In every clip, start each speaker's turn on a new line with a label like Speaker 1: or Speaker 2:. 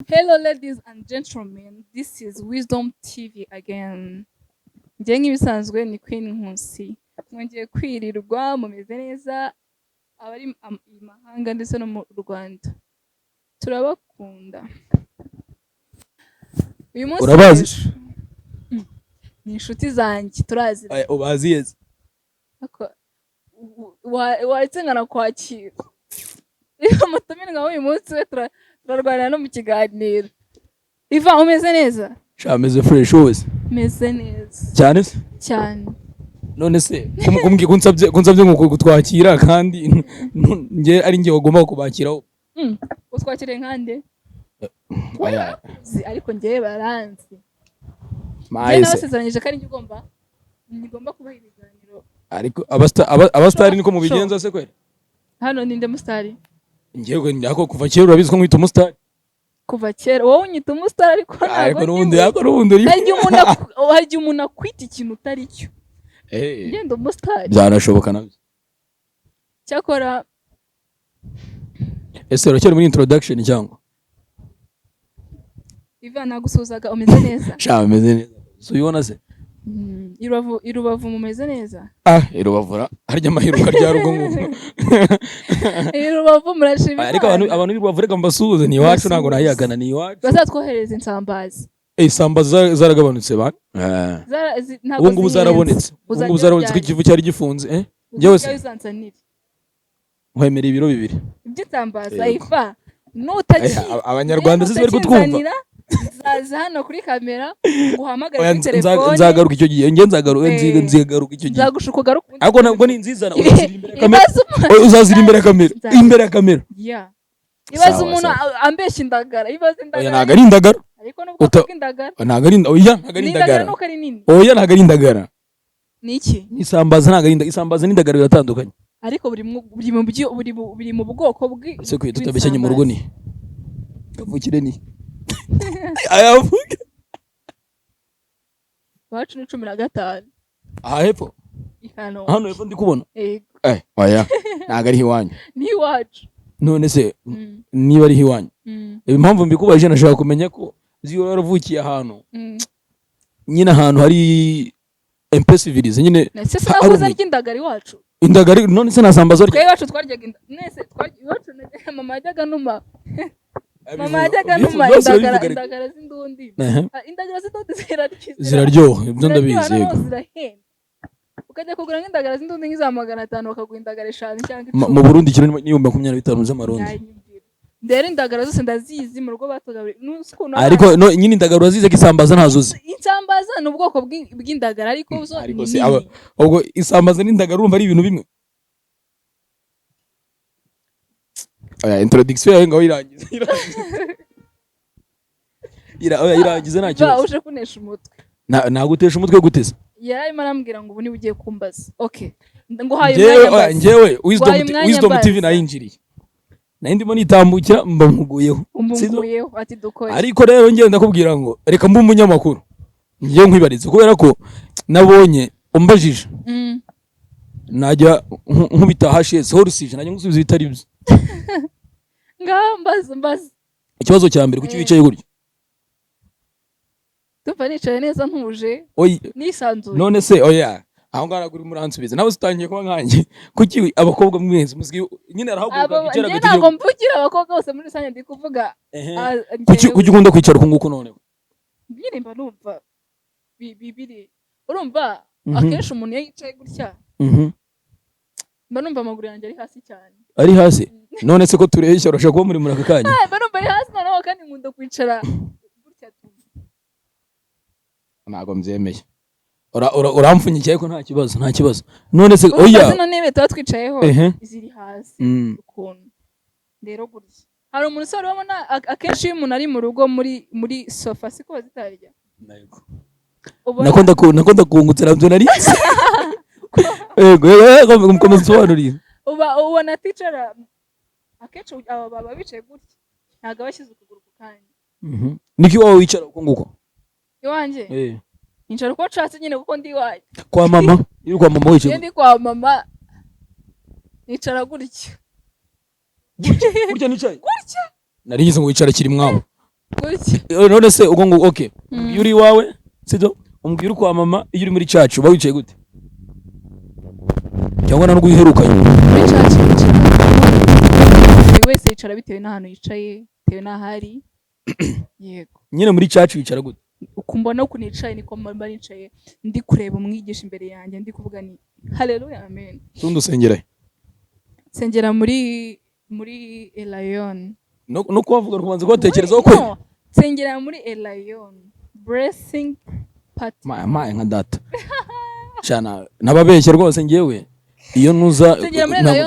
Speaker 1: Hello, ladies and gentlemen. This is Wisdom TV again. Njye nk'ibisanzwe ni Queen Nkusi. Mwongeye kwirirwa mumeze neza abari i mahanga ndetse no mu Rwanda. Turabakunda. Uyu munsi
Speaker 2: urabazi
Speaker 1: ni inshuti zanjye turazira.
Speaker 2: ubazi yeze
Speaker 1: Watsengana kwakira. Iyo mutumire nka uyu munsi we turarwanira no mu kiganiro. Iva umeze neza?
Speaker 2: shameze fresh wose
Speaker 1: Meze neza.
Speaker 2: cyane se
Speaker 1: Cyane.
Speaker 2: none se kumbwiye kunsabye ngo kutwakira kandi nge ari nge wagomba kubakiraho
Speaker 1: Utwakire nkande?
Speaker 2: aya
Speaker 1: Ariko ngewe baranzi.
Speaker 2: maise
Speaker 1: Nabasezeranyije ko ari nge ngomba kubaha ibiganiro.
Speaker 2: ariko abastari niko mubigenza se kweli
Speaker 1: Hano ninde mustari?
Speaker 2: ngewe ndako kuva kera urabizi ko mwita umustari
Speaker 1: Kuva kera wowe unyita umustari ariko
Speaker 2: ariko
Speaker 1: ntabwo
Speaker 2: n'ubundi
Speaker 1: hari umuntu akwita ikintu utari cyo. Ngenda umustari.
Speaker 2: byanashoboka nabyo
Speaker 1: Cyakora
Speaker 2: ese uracyari muri introduction cyangwa
Speaker 1: Ivan nagusuzaga umeze neza.
Speaker 2: shameze neza so ubona se
Speaker 1: Irubavu mumeze neza.
Speaker 2: irubavura harya amahiruka rya rugo nguko
Speaker 1: Irubavu murashima.
Speaker 2: ariko abantu irubavura reka mbasuhuze ni iwacu ntabwo nahiyagana ni iwacu
Speaker 1: bazatwohereza insambazi.
Speaker 2: isambaza zaragabanutse ba ubu ngubu zarabonetse ko ikivu cyari gifunze njyewe se nkwemerera ibiro 2
Speaker 1: iby'insambaza ifa nutagiye
Speaker 2: abanyarwanda sisi bari kutwumva
Speaker 1: zaza hano kuri kamera nguhamagara kuri telefone
Speaker 2: nzagaruka icyo gihe nzagaruka icyo gihe
Speaker 1: nzagushuka garuka
Speaker 2: ariko nabwo ni nziza uzazira imbere ya kamera
Speaker 1: ibaza umuntu ambeshya indagara
Speaker 2: ntabwo ari indagara
Speaker 1: ariko nubwo indagara
Speaker 2: ntabwo ari indagara oya ntabwo ari indagara
Speaker 1: ni iki
Speaker 2: isambaza ntabwo ari isambaza n'indagara biratandukanye
Speaker 1: ariko buri mu bwoko
Speaker 2: ese kwiye tutabeshyanye mu rugo ni kavukire ni ayavuga
Speaker 1: wacu ni 15
Speaker 2: aha hepfo hano hepfo ndi kubona oya ntabwo ari iwanyu
Speaker 1: ni iwacu
Speaker 2: none se niba ari iwanyu impamvu mbikubaje nashaka kumenya ko ziyo waravukiye ahantu nyine ahantu hari impesivilize nyine
Speaker 1: nese sinakuza ry'indagara iwacu
Speaker 2: indagara none se nasambaza
Speaker 1: rya iwacu twaryaga nese iwacu mama yajyaga numa indagara z'indundi
Speaker 2: ziraryoha ibyo ndabizi yego
Speaker 1: ukajya kugura nk'indagara z'indundi nk'iza 500 bakaguha indagara 5 cyangwa 10
Speaker 2: mu Burundi kiro ni 25 z'amarundi
Speaker 1: ndere indagara zose ndazizi mu rugo batugabira
Speaker 2: ariko nyine indagara urazize ko isambaza ntazuzi
Speaker 1: insambaza ni ubwoko bw'indagara ariko zo
Speaker 2: ubwo isambaza n'indagara urumva ari ibintu bimwe introduction yawe ngaho irangiza nta kibazo
Speaker 1: uje kunesha umutwe
Speaker 2: nagutesha umutwe guteza
Speaker 1: yararimo arambwira ngo ubu ni ugiye kumbaza okay nguhaye umwanya
Speaker 2: njyewe wisdom TV nayinjiriye nari ndimo nitambukira mbamuguyeho
Speaker 1: ati dukoye
Speaker 2: ariko rero ngenda ndakubwira ngo reka mbe umunyamakuru ngiye nkwibariza kubera ko nabonye umbajije najya nkubita HS horusije najya ngusubiza bitari byo
Speaker 1: mbaza
Speaker 2: ikibazo cya mbere kuki wicaye gutyo
Speaker 1: tuva nicaye neza ntuje nisanzuye
Speaker 2: none se oya aho ngara kuri muransubiza nawe utangiye kuba nkanjye kuki abakobwa mwese musiki nyine arahaguruka kwicara
Speaker 1: gutyo ntabwo mvugira abakobwa bose muri rusange ndi kuvuga
Speaker 2: kuki ukunda kwicara kunguko none
Speaker 1: nyine mba numva bibiri urumva akenshi umuntu yicaye gutya mba numva amaguru yanjye ari hasi cyane
Speaker 2: ari hasi none se ko tureshya urashaka kuba muri aka kanya
Speaker 1: mba numva ari hasi noneho kandi nkunda kwicara gutya
Speaker 2: ntabwo mbyemeye uramfunyikiye ko nta kibazo none se oya
Speaker 1: zino ntebe tuba twicayeho ziri hasi ukuntu rero gutya hari umuntu usaba urabona akenshi iyo umuntu ari mu rugo muri sofa siko bazitarya
Speaker 2: nakunda kungutira byo narinze yego mukomeza sobanurira
Speaker 1: ubona ticara akenshi aba baba bicaye gutya ntabwo bashyize ukuguru ku kanya
Speaker 2: niki wowe wicara uko nguko
Speaker 1: iwanjye nicara uko nshatse nyine kuko ndi iwawe
Speaker 2: kwa mama iri kwa mama wicaye
Speaker 1: ndi kwa mama nicara gutya
Speaker 2: gutya nicaye gutya nari ngize ngo wicara kiri mwabo none se ubwo ngo okay iyo uri iwawe sibyo umbwira kwa mama iyo uri muri church uba wicaye gute cyangwa nubwo uyiherukanye
Speaker 1: muri church buri wese yicara bitewe n'ahantu yicaye bitewe n'ahari yego
Speaker 2: nyine muri church wicara gute
Speaker 1: ukumbona uko nicaye niko mba nicaye ndi kureba umwigisha imbere yanjye ndi kuvuga ni haleluya amen
Speaker 2: tundi usengera
Speaker 1: sengera muri Elion
Speaker 2: no kuvuga kubanza kwatekerezaho ko
Speaker 1: sengera muri Elion blessing party
Speaker 2: ma nka data cyana nababeshye rwose ngewe iyo nuza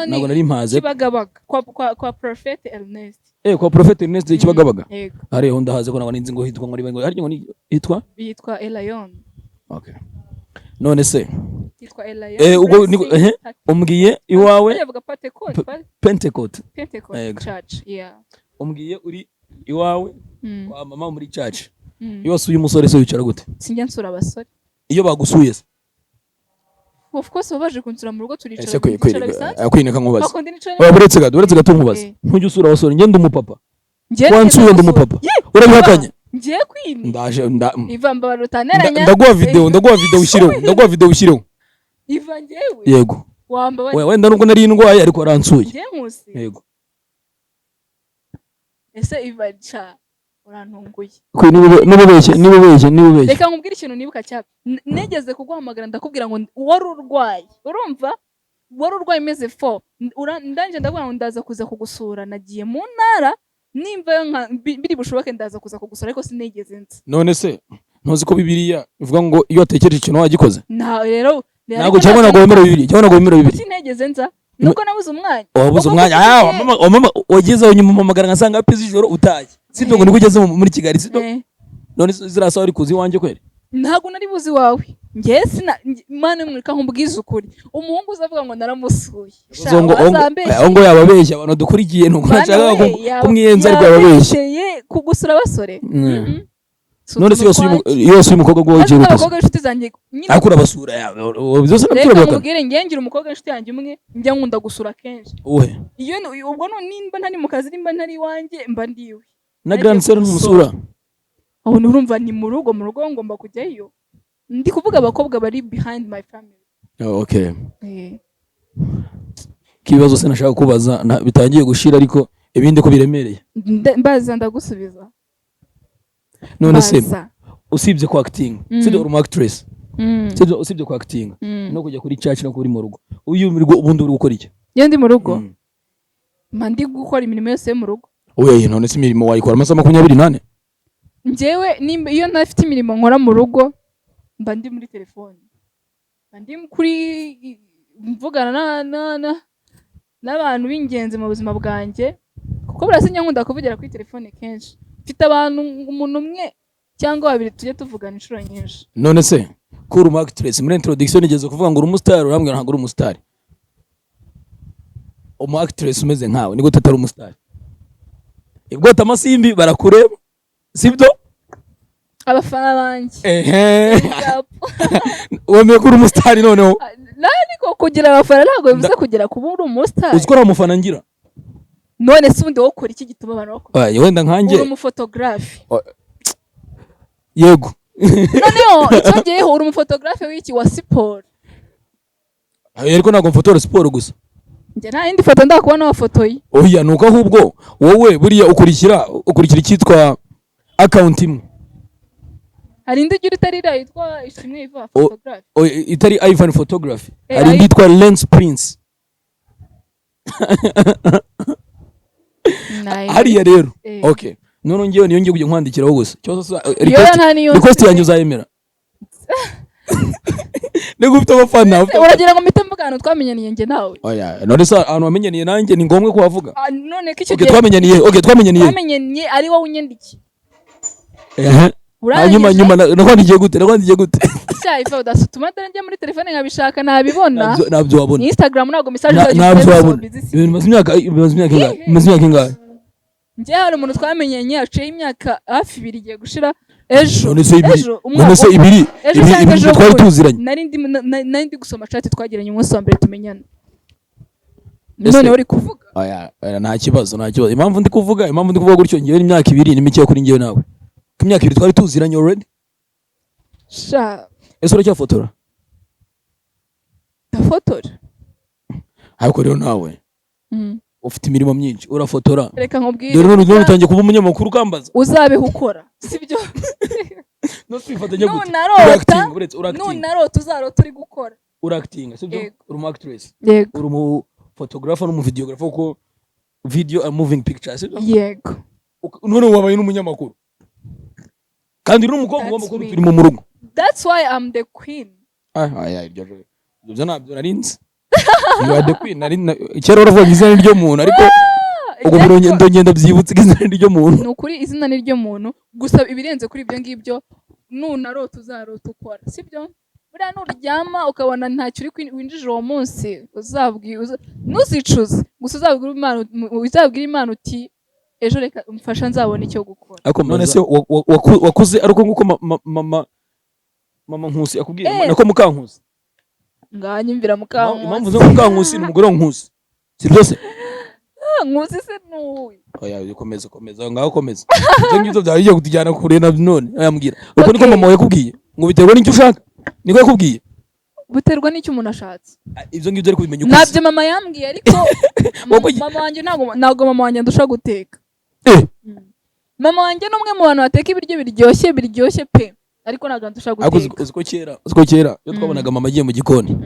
Speaker 2: ntabwo nari mpaze
Speaker 1: Kibagabaga kwa Prophet Ernest
Speaker 2: kwa Prophet Ernest Kibagabaga hariho ndahaze ko nabona inzi ngo hitwa muri bengo haryo ni hitwa Elion okay none se
Speaker 1: hitwa Elion
Speaker 2: ubwo umbwiye iwawe Pentecost
Speaker 1: church yeah
Speaker 2: umbwiye uri iwawe kwa mama muri church iyo wasuye umusore se wicara gute
Speaker 1: sinjya nsura abasore
Speaker 2: iyo bagusuye se
Speaker 1: of course babaje kunsura mu rugo turicara
Speaker 2: kwineka nkubaza waburetse gato nkubaza ntujye usura abasore ngende umupapa wansuye ndi umupapa urabihakanye
Speaker 1: ngiye kwini
Speaker 2: ndaje
Speaker 1: iva mbabarutaneranya
Speaker 2: ndaguha video ushyireho
Speaker 1: iva ngewe
Speaker 2: yego
Speaker 1: wamba
Speaker 2: wenda nubwo nari indwaye ariko aransuye
Speaker 1: ngiye nkusi
Speaker 2: yego
Speaker 1: ese iva cha urantunguye
Speaker 2: nibubeshye
Speaker 1: reka nkubwire ikintu nibuka cyane negeze kuguhamagara ndakubwira ngo wari urwaye urumva wari urwaye meze 4 ndanje ndavuga ngo ndaza kuza kugusura nagiye mu ntara nimba biri bushoboke ndaza kuza kugusura ariko sinigeze nzi
Speaker 2: none se ntuzi ko Bibiliya ivuga ngo iyo watekereje ikintu wagikoze
Speaker 1: rero
Speaker 2: ntabwo cyabona ngo wemere Bibiliya
Speaker 1: sinigeze nza nuko nabuze umwanya
Speaker 2: wabuze umwanya mama wagezeho nyuma mpamagara ngasanga apize ijoro utaye sibyo ngo nigugeze muri Kigali sibyo none zirasa ari kuzi wanje kwere
Speaker 1: ntago nari buzi wawe ngiye sina mane mwika nkumbwiza ukuri umuhungu uzavuga ngo naramusuye
Speaker 2: ngo yababeshya abantu dukurikiye nuko nashaka kumwiyenza ariko yababeshye
Speaker 1: kugusura abasore
Speaker 2: none se yose umukobwa gwo giye gutse
Speaker 1: abakobwa inshuti zanjye
Speaker 2: akura basura yawe byose
Speaker 1: natura bakubwire ngengira umukobwa inshuti yanjye umwe njya nkunda gusura kenshi iyo ubwo nimba ntari mu kazi nimba ntari wanjye mba ndiwe
Speaker 2: na grand sœur n'umusura
Speaker 1: aho nurumva ni mu rugo ngomba kujyayo ndi kuvuga abakobwa bari behind my family
Speaker 2: okay kibazo se nashaka kubaza bitangiye gushira ariko ibindi ko biremereye
Speaker 1: mbaza ndagusubiza
Speaker 2: none se usibye kwa acting sibyo uri actress sibyo usibye kwa acting no kujya kuri church no kuri mu rugo uyu muri ubundi uri gukora iki
Speaker 1: iyo ndi mu rugo mandi gukora imirimo yose mu rugo
Speaker 2: oye none se imirimo wayikora amasaha 28
Speaker 1: njyewe iyo ntafite imirimo nkora mu rugo mba ndi muri telefone mba ndi kuri mvugana n'abantu b'ingenzi mu buzima bwanjye kuko burasinya nkunda kuvugira kuri telefone kenshi mfite abantu umuntu umwe cyangwa babiri tujye tuvugana inshuro nyinshi
Speaker 2: none se kuri actress muri introduction igeze kuvuga ngo uri umustar urambwira ntabwo uri umustar actress umeze nkawe ni gute atari umustar ibwota amasimbi barakureba sibyo
Speaker 1: abafana banjye
Speaker 2: wemeye kuri umustar noneho
Speaker 1: niko kugira abafana ntabwo bivuze kugira kuba uri umustar
Speaker 2: uzikora umufana ngira
Speaker 1: none se ubundi wokora iki gituma abantu bakora
Speaker 2: wenda nkanjye
Speaker 1: uri umufotographe
Speaker 2: yego
Speaker 1: noneho icyongeyeho uri umufotographe w'iki wa siporo
Speaker 2: ariko ntabwo mfotora siporo gusa
Speaker 1: njye nta yindi foto ndakubona wafotoye
Speaker 2: oya nuko ahubwo wowe buriya ukurikira icyitwa account imwe
Speaker 1: hari indi gira itari iriya yitwa Ishimwe Iva photography
Speaker 2: itari Ivan photography hari indi yitwa Lens Prince hariya rero okay none ngiye niyo ngiye kujya nkwandikiraho gusa cyose request yanjye uzayemera nego ufite abafana
Speaker 1: uragira ngo mpite mvugana twamenyaniye nge nawe
Speaker 2: oya none se ahantu wamenyaniye nanjye ni ngombwa ko wavuga
Speaker 1: none ko icyo twamenyaniye ari wowe unyandikiye
Speaker 2: nyuma nakwandikiye gute
Speaker 1: cyayifa udasutuma njye muri telefone nkabishaka nabibona
Speaker 2: nabyo wabona
Speaker 1: Instagram ntabwo message
Speaker 2: nabyo wabona bimaze imyaka ingahe
Speaker 1: njye hari umuntu twamenyanye aciye imyaka hafi 2 igiye gushira ejo
Speaker 2: none se ibiri twari tuziranye
Speaker 1: nari ndi gusoma chat twagiranye umunsi wa mbere tumenyana none uri kuvuga
Speaker 2: nta kibazo impamvu ndi kuvuga gutyo ngewe n'imyaka 2 ni mike kuri ngewe nawe ku myaka 2 twari tuziranye already
Speaker 1: sha
Speaker 2: ese uracyafotora
Speaker 1: ndafotora
Speaker 2: ariko rero nawe ufite imirimo myinshi urafotora
Speaker 1: reka nkubwire
Speaker 2: dore none utangiye kuba umunyamakuru ukambaza
Speaker 1: uzabeho ukora sibyo
Speaker 2: no twifatanya gute
Speaker 1: nunarota uzarota uri gukora
Speaker 2: uracting sibyo uri mu actress
Speaker 1: yego
Speaker 2: uri mu photographer no mu videographer uko video and moving pictures
Speaker 1: yego
Speaker 2: none wabaye n'umunyamakuru kandi uri umukobwa w'amakuru turi mu rugo
Speaker 1: that's why I'm the queen
Speaker 2: ibyo nabyo narinzi you are the queen cyera uravuga izina ryo muntu ariko ubwo ndongenda byibutse izina ryo muntu
Speaker 1: nukuri izina ni ryo muntu gusa ibirenze kuri ibyo ngibyo nunarota uzarota ukora sibyo buriya nuryama ukabona ntacyo uri winjije uwo munsi ntuzicuze gusa uzabwira Imana uti ejo reka umfasha nzabona icyo gukora
Speaker 2: none se wakuze ariko nguko mama Nkusi akubwiye nako Mukankusi
Speaker 1: nganyumvira Mukankusi
Speaker 2: impamvu zo Mukankusi ni umugore wa Nkusi si byose
Speaker 1: Nkusi se nuwe
Speaker 2: oya komeza ngaho komeza ibyo ngibyo byagiye kutujyana kure na none ayambwira uko niko mama yakubwiye ngo biterwa n'icyo ushaka niko yakubwiye
Speaker 1: buterwa n'icyo umuntu ashatse
Speaker 2: ibyo ngibyo ariko bimenye uko
Speaker 1: nabyo mama yambwiye ariko mama wanjye ntago mama wanjye ndusha guteka mama wanjye n'umwe mu bantu bateka ibiryo biryoshye pe ariko ntago ndusha guteka
Speaker 2: uziko kera iyo twabonaga mama agiye mu gikoni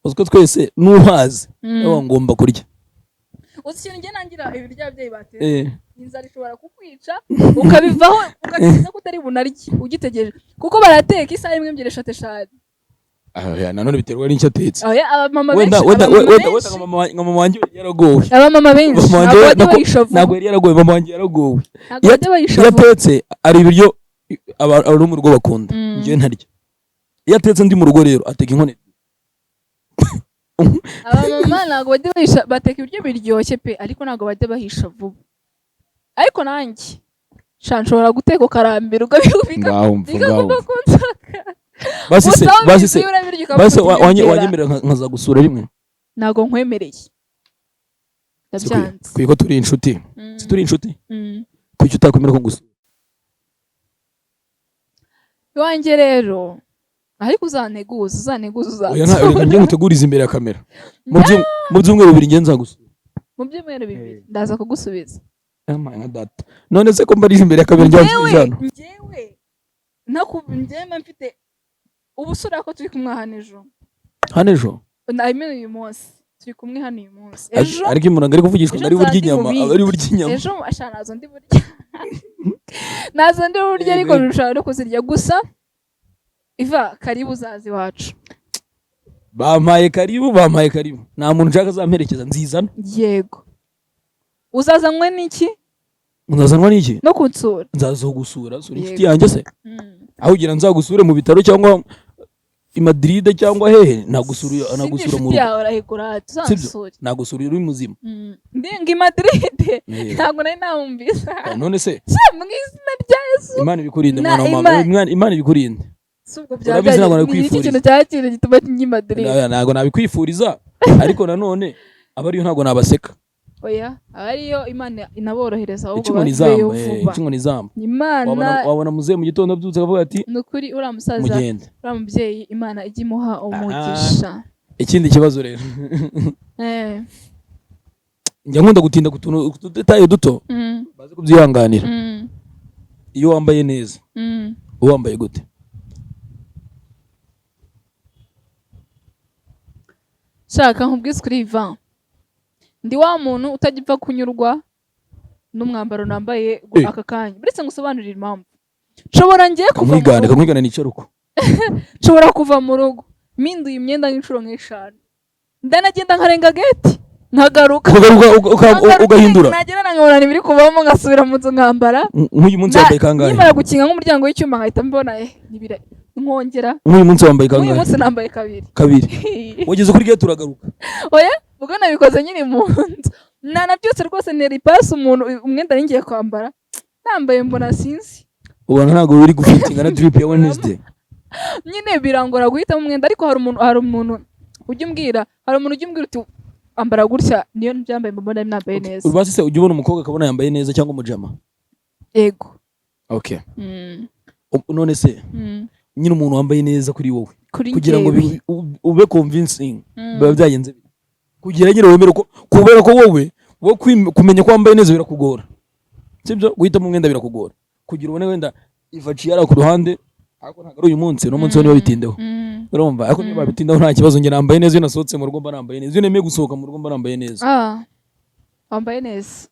Speaker 2: uziko twese n'uhazi niba ngomba kurya
Speaker 1: uzi ikintu njye nangira ibiryo ababyeyi batetse inzara ishobora kukwica ukabivaho ugatekereza ko utari bunarye ugitegereje kuko barateka isaha imwe ebyiri eshatu eshanu
Speaker 2: nanone biterwa n'icyo atetse
Speaker 1: abamama
Speaker 2: benshi nka mama wanjye yaragowe
Speaker 1: abamama benshi
Speaker 2: ntabwo yari yaragowe mama wanjye yaragowe iyo atetse ari ibiryo ari mu rugo bakunda njyewe ntarya iyo atetse ndi mu rugo rero ateka inkono
Speaker 1: abamama ntabwo bajya bahisha bateka ibiryo biryoshye pe ariko ntabwo bajya bahisha vuba ariko nanjye nshobora guteka ukarambirwa bikaguma ku nzoka
Speaker 2: basi wanyemerera nkaza gusura rimwe
Speaker 1: ntabwo nkwemereye ndabyanze
Speaker 2: kuko turi inshuti si turi inshuti kuki utakwemera ko gusura
Speaker 1: iwanjye rero ariko uzaneguza
Speaker 2: njye nguteguriza imbere ya kamera mu byumweru 2 njye nzagusura
Speaker 1: mu byumweru 2 ndaza kugusubiza
Speaker 2: nka data none se ko mbarije imbere ya kamera njyewe
Speaker 1: njyewe mfite ubusura ko turi kumwe hano
Speaker 2: ejo
Speaker 1: uyu munsi turi kumwe hano uyu munsi ejo
Speaker 2: ariko umuntu ari kuvugishwa ari burya inyama
Speaker 1: ejo nazo ndi burya ariko nshobora no kuzirya gusa iva karibu uzazi iwacu
Speaker 2: bampaye karibu nta muntu ushaka azamperekeza nzizana
Speaker 1: yego uzazanwe n'iki
Speaker 2: no
Speaker 1: kunsura
Speaker 2: nzaza gusura sura inshuti yanjye se aho ugira nzagusure mu bitaro cyangwa i Madrid cyangwa hehe nagusura mu rugo nagusura uri muzima
Speaker 1: ndinga i Madrid ntabwo nari nahumbisa
Speaker 2: none se
Speaker 1: mu izina rya Yesu
Speaker 2: Imana ibikurinde mwana Imana ibikurinde
Speaker 1: urabizi ntabwo nabikwifuriza ikintu cyakira gituma njya Madrid
Speaker 2: ntabwo nabikwifuriza ariko nanone abariyo ntabwo nabaseka
Speaker 1: oya abariyo Imana inaborohereza ahubwo
Speaker 2: baveyo vuba inkoni zamba
Speaker 1: Imana
Speaker 2: wabona muzehe mu gitondo byutse akavuga ati
Speaker 1: nukuri uriya musaza uriya mubyeyi Imana ijya imuha umugisha
Speaker 2: ikindi kibazo rero njya nkunda gutinda ku tuntu detaye duto baze kubyihanganira iyo wambaye neza wambaye gute
Speaker 1: shaka nkubwise kuri Ivan ndi wa muntu utajya kunyurwa n'umwambaro nambaye aka kanya buretse ngusobanurira impamvu nshobora ngiye kuva
Speaker 2: kamwigana nicaruko
Speaker 1: nshobora kuva mu rugo mpinduye imyenda nk'inshuro nk'eshanu ndanagenda nkarenga gate nkagaruka
Speaker 2: ugahindura
Speaker 1: nagera nkabona ibiri kuvamo ngasubira mu nzu nkambara
Speaker 2: nk'uyu munsi wambaye kangahe
Speaker 1: nimara gukinga nk'umuryango w'icyuma nkahita mbona nibira nkongera
Speaker 2: nk'uyu munsi wambaye kangahe
Speaker 1: uyu munsi nambaye kabiri
Speaker 2: wageze kuri gate uragaruka
Speaker 1: oya ubwo nabikoze nyine mu nzu nanabyutse rwose nera ipasi umuntu umwenda ngiye kwambara nambaye mbona sinzi
Speaker 2: ubona ntabwo uri gufitinga na drip ya Wednesday
Speaker 1: nyine birangora guhitamo umwenda ariko hari umuntu ujya umbwira uti ambara gutya niyo byambaye mbona nambaye neza.
Speaker 2: Urubasi se ujye ubona umukobwa akabona yambaye neza cyangwa umujama?
Speaker 1: Ego.
Speaker 2: Okay. None se nyine umuntu wambaye neza kuri wowe kugira ngo ube convincing biba byagenze kugira nyine wemere ko kubera ko wowe kumenya ko wambaye neza birakugora, sibyo? Guhitamo umwenda birakugora kugira ubone wenda ivaci yara ku ruhande, ariko ntabwo ari uyu munsi, no munsi niba bitindeho, urumva? Ariko niba bitindeho nta kibazo, njye nambaye neza, iyo nasohotse mu rugo mba nambaye neza, iyo nemeye gusohoka mu rugo mba nambaye neza.
Speaker 1: Wambaye neza?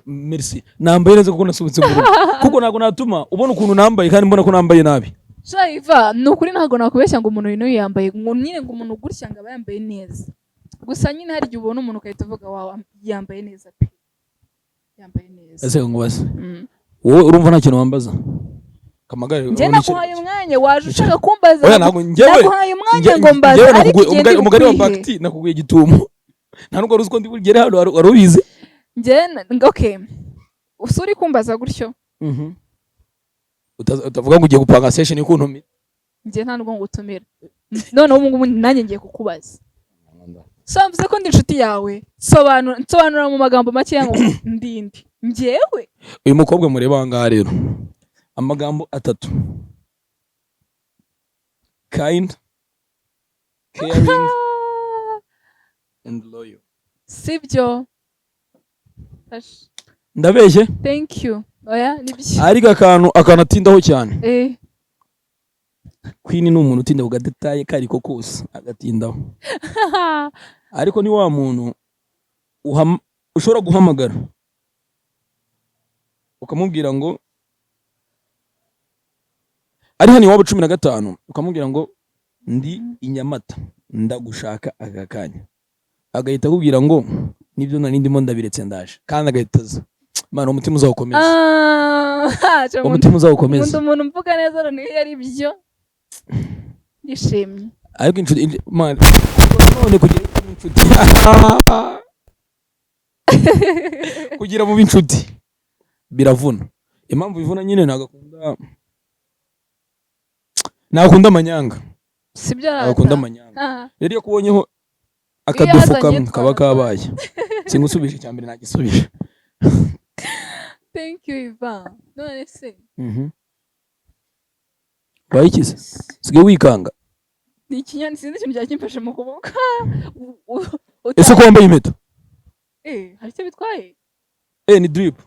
Speaker 2: Merci, nambaye neza kuko nasohotse mu rugo, kuko ntabwo natuma ubona ukuntu nambaye kandi mbona ko nambaye nabi.
Speaker 1: Shaiva, nukuri ntabwo nakubeshya ngo umuntu uyu yambaye nyine ngo umuntu gutya ngo aba yambaye neza. Gusa nyine hari igihe ubona umuntu ukahita uvuga wawe yambaye neza pe, yambaye neza.
Speaker 2: Ese ngo base wowe urumva nta kintu wambaza? Kamagare
Speaker 1: njye nakuhaye umwanya, waje ushaka kumbaza?
Speaker 2: Oya, nakuhaye
Speaker 1: umwanya ngo mbaze, ariko
Speaker 2: umugari wa bakti nakuguye gitumo, nta nubwo ruzi ko ndi bugere hano, warubize?
Speaker 1: Njye okay, usuri kumbaza gutyo
Speaker 2: utavuga ngo ugiye gupanga session y'ukuntumira.
Speaker 1: Njye nta nubwo ngutumira, none ubu ngubu nanjye ngiye kukubaza. Samvuze ko ndi inshuti yawe, sobanura mu magambo make ngo ndindi njyewe.
Speaker 2: Uyu mukobwa mureba ahangaha rero, amagambo 3: kind, caring and loyal.
Speaker 1: Sibyo?
Speaker 2: Ndabeshye?
Speaker 1: Thank you. Oya nibyo.
Speaker 2: Ariko akantu atindaho cyane. Queen ni umuntu utinda ku gadetaye kari ko kose agatindaho. Ariko ni wa muntu ushobora guhamagara ukamubwira ngo ari hano iwabo 15, ukamubwira ngo ndi Inyamata ndagushaka aka kanya, agahita akubwira ngo nibyo nari ndimo ndabiretse ndaje, kandi agahitaza mana umutima uzawukomeza. Umutima uzawukomeza.
Speaker 1: Umuntu mvuga neza rero niyo yari byo nishimye.
Speaker 2: Ariko inshuti man none kugira inshuti kugira mu inshuti biravuna. Impamvu bivuna nyine nagakunda amanyanga, sibyo? Nagakunda amanyanga. Rero iyo kubonyeho akadufuka kaba kabaye singusubije cyambere nagisubije.
Speaker 1: Thank you Ivan. None se
Speaker 2: bayikize sige wikanga
Speaker 1: ni ikinyani, sinzi ikintu cyakimfashe mu kuboko.
Speaker 2: Ese ko wambaye impeta?
Speaker 1: Hari icyo bitwaye?
Speaker 2: Ni drip.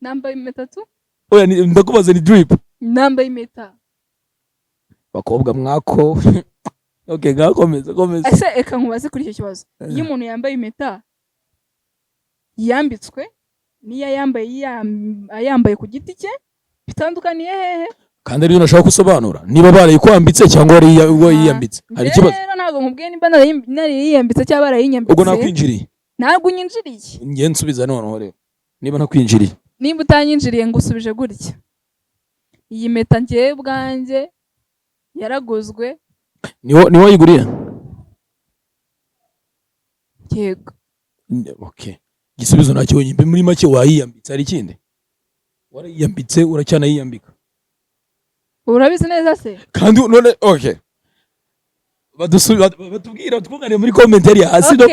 Speaker 1: Nambaye impeta tu?
Speaker 2: Oya ndakubaza, ni drip?
Speaker 1: Nambaye impeta.
Speaker 2: Bakobwa mwako. Okay, gakomeza.
Speaker 1: Ese eka nkubaze kuri icyo kibazo. Iyo umuntu yambaye impeta yambitswe niya yambaye ku giti cye, bitandukaniye hehe? Kandi
Speaker 2: ariyo nashaka gusobanura niba barayikwambitse cyangwa ari yiyambitse. Hari ikibazo?
Speaker 1: Rero ntabwo nkubwiye niba nari yiyambitse cyangwa barayinyambitse.
Speaker 2: Ubwo nakwinjiriye?
Speaker 1: Ntabwo unyinjiriye.
Speaker 2: Ngiye nsubiza noneho rero, niba nakwinjiriye.
Speaker 1: Nimba utanyinjiriye ngusubije gutya. Iyi meta ngiye bwanjye yaraguzwe.
Speaker 2: Ni wayiguriye?
Speaker 1: Yego.
Speaker 2: Okay. Gisubizo nacyo nyimbe muri make wayiyambitse. Ari ikindi? Warayiyambitse uracyana yiyambika. Urabizi neza se? Kandi none okay. Batubwira twungane muri comment yari hasi no.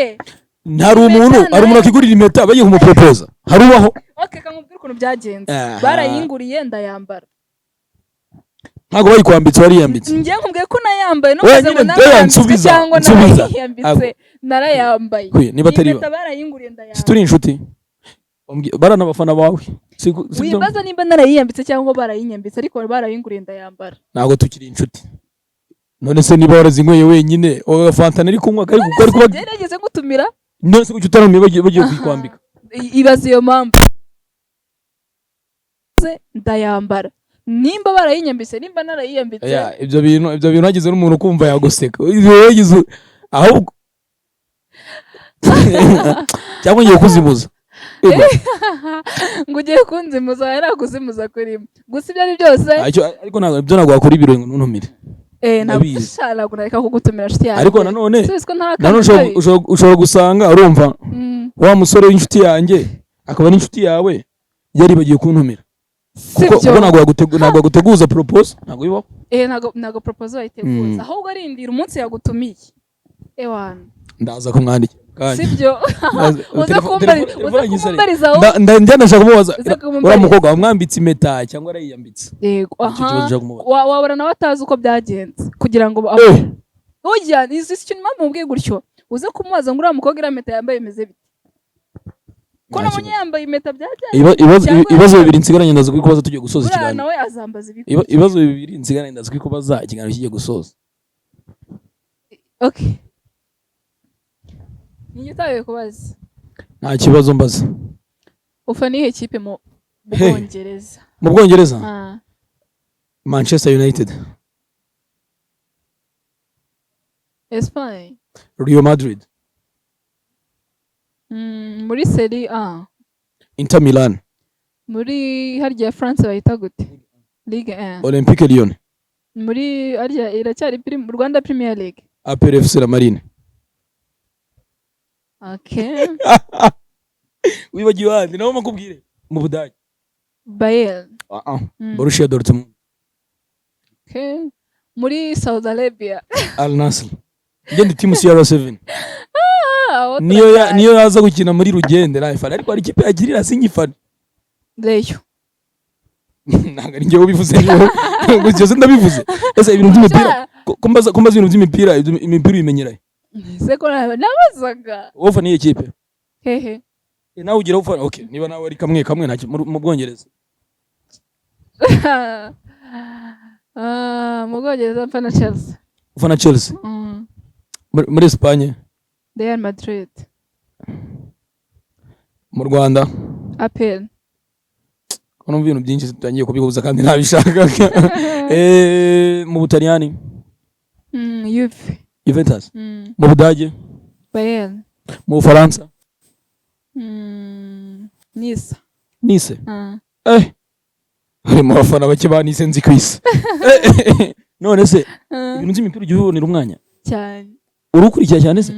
Speaker 2: Ntari umuntu akigurira impeta bagiye kumupropose. Harubaho? Okay, kamubwira ukuntu byagenze. Barayinguriye ndayambara. Ntago bayikwambitse wariyambitse. Ngiye nkubwiye ko nayambaye no kuze ngo nayambitse cyangwa narayambitse. Narayambaye. Niba atari barayinguriye ndayambara. Situri inshuti. Barana abafana bawe. Wibaza nimba narayiyambitse cyangwa barayinyambitse, ariko barayinguriye ndayambara. Ntago tukiri inshuti. None se niba warazinyweye wenyine Fanta ari kunywa kari gukora kuba gerageze gutumira, none se kuki utaramye bagiye kwikwambika? Ibaze iyo mpamvu ndayambara. Nimba barayinyambitse nimba narayiyambitse. Ibyo bintu hagize n'umuntu kumva yaguseka. Yagize ahubwo cyangwa ngiye kuzimuza. Ngo ugiye kunzimuza yarakuzimuza kurimo. Gusa ibyo ari byose ariko ntabwo wakora ibiro ngo ntuntumire. Ntabwo nareka kugutumira inshuti yawe. Ariko nanone ushobora gusanga urumva wa musore w'inshuti yanjye akaba n'inshuti yawe yari bagiye kuntumira. Kuko ntabwo guteguza propose, ntabwo bibaho. Ntabwo propose bayiteguza, ahubwo arindira umunsi yagutumiye. Ewana ndaza kumwandikira
Speaker 1: sibyo uza kumbariza
Speaker 2: ndashaka kumubaza uriya mukobwa wamwambitse impeta cyangwa arayiyambitse
Speaker 1: yego wabura nawe atazi uko byagenze kugira ngo ujya izi kintu mpamubwiye gutyo uze kumubaza ngo uriya mukobwa iriya mpeta yambaye imeze bite ko nabonye yambaye impeta byagenze
Speaker 2: ibibazo bibiri nsigaranye ndaza kubikubaza tugiye gusoza ikiganiro
Speaker 1: nawe azambaza
Speaker 2: ibibazo bibiri nsigaranye ndaza kubikubaza ikiganiro kigiye gusoza
Speaker 1: okay Niyo utaye kubaza.
Speaker 2: Nta kibazo mbaza.
Speaker 1: Ufana ihe kipe mu Bwongereza?
Speaker 2: Mu Bwongereza? Manchester United.
Speaker 1: Espagne.
Speaker 2: Real Madrid.
Speaker 1: Muri Serie A.
Speaker 2: Inter Milan.
Speaker 1: Muri harya France bayita gute? Ligue 1.
Speaker 2: Olympique Lyon.
Speaker 1: Muri harya iracyari Rwanda Premier League.
Speaker 2: APR FC La Marine.
Speaker 1: Okay.
Speaker 2: Wibagiwe handi naho makubwire mu Budage.
Speaker 1: Bayern.
Speaker 2: Borussia Dortmund.
Speaker 1: Okay. Muri Saudi Arabia.
Speaker 2: Al Nassr. Ngende team CR7. Niyo yaza gukina muri Rugende life ariko ari kipe agirira sinyifana. Leyo. Nanga ngiye ubivuze niho. Gucyose ndabivuze. Ese ibintu by'imipira kumbaza ibintu by'imipira imipira imenyeraye.
Speaker 1: Seko nabazaga.
Speaker 2: Wofa ni ekipe.
Speaker 1: Hehe.
Speaker 2: Nawe ugira ufana okay niba nawe ari kamwe nta mu Bwongereza.
Speaker 1: Mu Bwongereza mfana Chelsea.
Speaker 2: Ufana Chelsea? Muri Espagne?
Speaker 1: Real Madrid.
Speaker 2: Mu Rwanda?
Speaker 1: APR.
Speaker 2: Kono ibintu byinshi tutangiye kubihuza kandi ntabishaka. Mu Butaliyani? Juventus. Mu Budage?
Speaker 1: Bayern.
Speaker 2: Mu Faransa? Nice. Harimo abafana bake ba Nice nzi kwisi. None se ibintu by'imipira ugiye ubonera umwanya?
Speaker 1: Cyane.
Speaker 2: Urukurikira cyane se?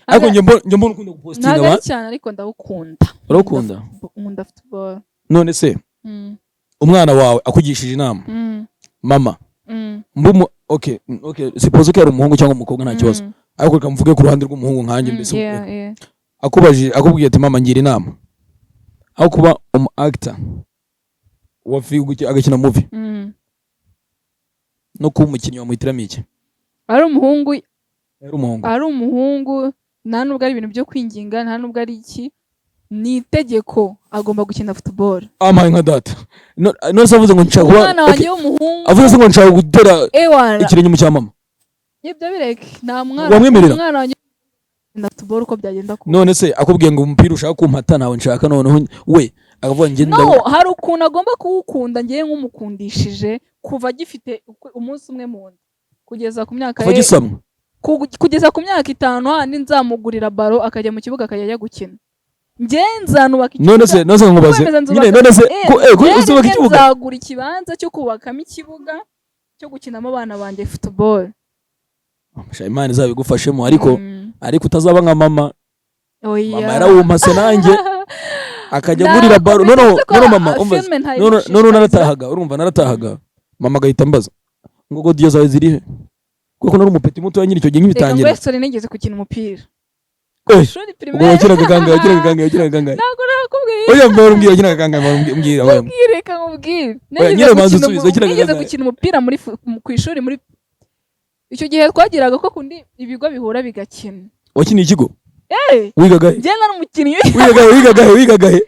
Speaker 2: Ariko njye mbona ukunda gupostinga
Speaker 1: ba. Ntabwo cyane ariko ndawukunda.
Speaker 2: Urakunda?
Speaker 1: Nkunda football.
Speaker 2: None se umwana wawe akugishije inama. Mama. Okay, suppose ko ari umuhungu cyangwa umukobwa nta kibazo. Ariko kamvuge ku ruhande rw'umuhungu nkanjye mbese. Akubwiye ati mama ngira inama. Aho kuba actor wa film agakina movie. No kuba umukinnyi wa muhitiramo iki?
Speaker 1: Ari umuhungu.
Speaker 2: Ari
Speaker 1: umuhungu nta nubwo ari ibintu byo kwinginga nta nubwo ari iki. Ni itegeko agomba gukina football.
Speaker 2: Amaye nka data. No savuze ngo nshaka kuba
Speaker 1: umwana wanjye w'umuhungu.
Speaker 2: Avuze ngo nshaka gutera ikirenge mu cyamama.
Speaker 1: Ibyo bireke nta umwana wanjye na football uko byagenda ko.
Speaker 2: None se akubwiye ngo umupira ushaka kumpata nawe nshaka none we akavuga nge
Speaker 1: no hari ukuntu agomba kuwukunda ngiye nk'umukundishije kuva gifite umunsi umwe mu nda kugeza ku myaka kugeza ku myaka 5 handi nzamugurira baro akajya mu kibuga akajya gukina. Ngenzanubaka
Speaker 2: ikibuga. None se nkubaze. None se uzubaka ikibuga.
Speaker 1: Nzagura ikibanza cyo kubakamo ikibuga cyo gukinamo abana banje football.
Speaker 2: Imana izabigufashemo ariko utazaba nka mama. Mama yarawumpase nanjye akajya gurira baro. No mama no naratahaga urumva naratahaga mama agahita mbaza ngo godiyo zawe ziri he kuko nari umupeti muto wa nyiri cyo gihe nkibitangira.
Speaker 1: Ngo sore nigeze gukina umupira.
Speaker 2: Shuri primaire. Wakiraga ganga.
Speaker 1: Ntabwo nakubwiye.
Speaker 2: Oya mbwira wakiraga ganga mbwira wawe.
Speaker 1: Reka nkubwire. Nigeze gukina umupira muri ku ishuri muri icyo gihe twagiraga ko kundi ibigo bihura bigakina.
Speaker 2: Wakiniye ikigo? Wigaga he?
Speaker 1: Je nari umukinnyi.
Speaker 2: Wigaga he?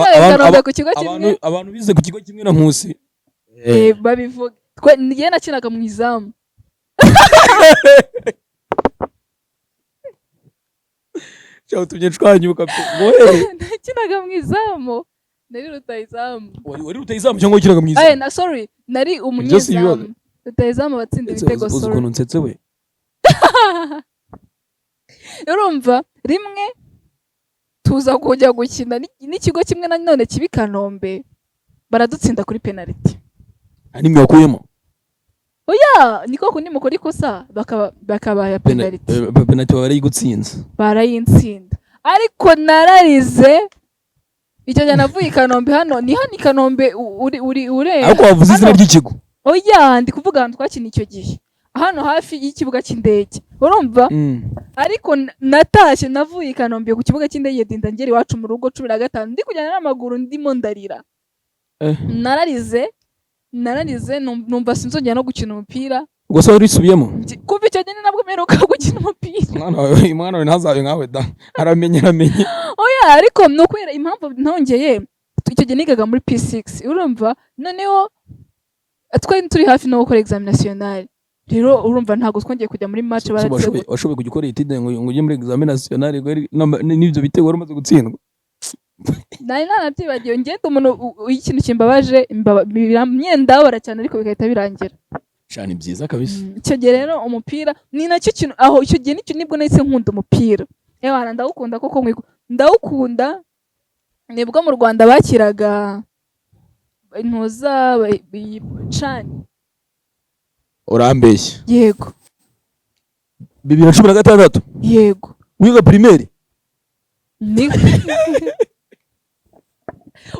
Speaker 1: Ikanombe ku kigo kimwe.
Speaker 2: Abantu bize ku kigo kimwe na Nkusi.
Speaker 1: Babivuga. Twe niye nakinaga mu izamu.
Speaker 2: Cyo tujye twanyuka pe.
Speaker 1: Nakinaga mu izamu. Nari rutayizamu.
Speaker 2: Wari rutayizamu cyangwa ukinaga mu izamu?
Speaker 1: Sorry, nari umunyezamu. Rutayizamu batsinda ibitego
Speaker 2: sorry. Ukuntu nsetse we.
Speaker 1: Urumva rimwe tuza kujya gukina n'ikigo kimwe na none kibi Kanombe baradutsinda kuri penalty.
Speaker 2: Ani mwakuyemo?
Speaker 1: Oya niko kundi mukora ikosa bakabaya penalty.
Speaker 2: Penalty barayigutsinze.
Speaker 1: Barayintsinda. Ariko nararize icyo jya navuye Kanombe hano ni hani Kanombe uri
Speaker 2: ariko wavuze izina ry'ikigo.
Speaker 1: Oya ndi kuvuga ahantu twakina icyo gihe. hano hafi y'ikibuga cy'indege urumva ariko natashye navuye i Kanombe ku kibuga cy'indege dinda ngeri iwacu mu rugo 15 ndi kujyana n'amaguru ndimo ndarira nararize numva sinzongera no gukina umupira
Speaker 2: ubwo se urisubiyemo
Speaker 1: kuva icyo gihe nabwo meruka gukina umupira
Speaker 2: mwana we ntazabe nkawe da aramenye
Speaker 1: oya ariko no kwera impamvu ntongeye icyo gihe nigaga muri P6 urumva noneho twari turi hafi no gukora examen national rero urumva ntago twongeye kujya muri match
Speaker 2: baratse washoboye kugikora itide ngo ujye muri examen national n'ibyo bitego wari umaze gutsindwa
Speaker 1: nari nanabyibagiwe ngende umuntu ikintu kimbabaje myendabara cyane ariko bigahita birangira
Speaker 2: cyane byiza kabisa
Speaker 1: icyo gihe rero umupira ni nacyo kintu aho icyo gihe nicyo nibwo nahise nkunda umupira yewe ndawukunda koko ndawukunda nibwo mu Rwanda bakiraga intuza cani
Speaker 2: urambeshya
Speaker 1: yego
Speaker 2: 2016
Speaker 1: yego
Speaker 2: wiga primaire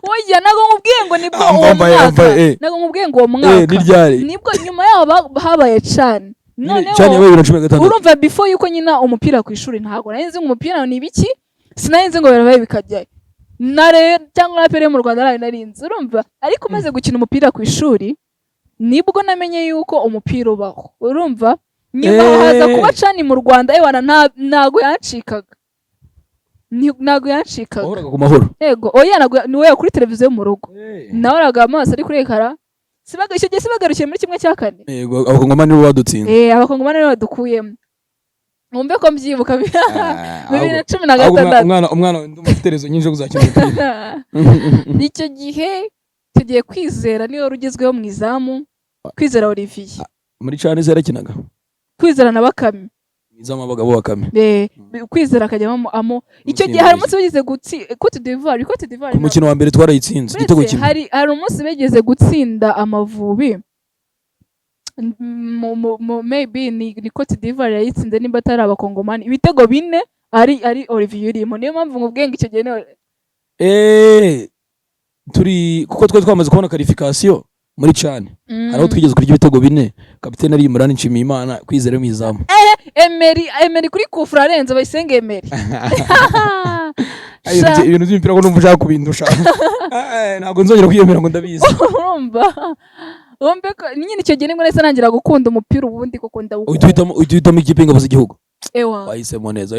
Speaker 1: oya nago nkubwiye ngo nibwo uwo mwaka nago nkubwiye ngo uwo mwaka nibwo nyuma yaho habaye cani
Speaker 2: noneho
Speaker 1: urumva before yuko nyina umupira ku ishuri ntago narinzi umupira ni ibiki sinarinzi ngo barabaye bikajyayo nare cyangwa na pere mu Rwanda narinzi urumva ariko maze gukina umupira ku ishuri nibwo namenye yuko umupira ubaho urumva nyuma haza kuba cani mu Rwanda ewana ntago yancikaga
Speaker 2: wahoraga ku mahoro
Speaker 1: yego oya niwe kuri televiziyo mu rugo nahoraga amaso ari kuri ekara icyo gihe sibagarukiye muri 1/4
Speaker 2: yego abakongomani nibo badutsinze
Speaker 1: abakongomani nibo badukuyemo Mumbe ko mbyibuka 2016
Speaker 2: umwana ndumva terezo nyinje kuzakina umupira
Speaker 1: nicyo gihe tugiye kwizera niyo rugezweho mu izamu kwizera Olivier
Speaker 2: muri cyane zerakinaga
Speaker 1: kwizera na Bakame
Speaker 2: izamu abagabo Bakame
Speaker 1: kwizera akajyamo amo icyo gihe hari umunsi bageze Cote d'Ivoire
Speaker 2: ku mukino wa mbere twarayitsinze igitego kimwe
Speaker 1: hari umunsi bageze gutsinda Amavubi maybe ni Cote d'Ivoire yayitsinze nimba atari abakongomani ibitego 4 ari Olivier urimo niyo mpamvu ngubwenge icyo gihe
Speaker 2: turi kuko twe twamaze kubona qualification muri cyane haraho twigeze kuri ibitego 4 kapiteni ari Imran Nshimiyimana kwizera mu izamu
Speaker 1: Emery kuri kufra arenze bayisenge Emery
Speaker 2: ibintu by'imipira ko numva ushaka kubindusha ntabwo nzongera kwiyemera ngo ndabizi
Speaker 1: urumva Ombe ko nyine icyo gihe ngo nese nangira gukunda umupira ubundi koko ndawukunda
Speaker 2: uhitamo ikipe ingabo z'igihugu wahisemo neza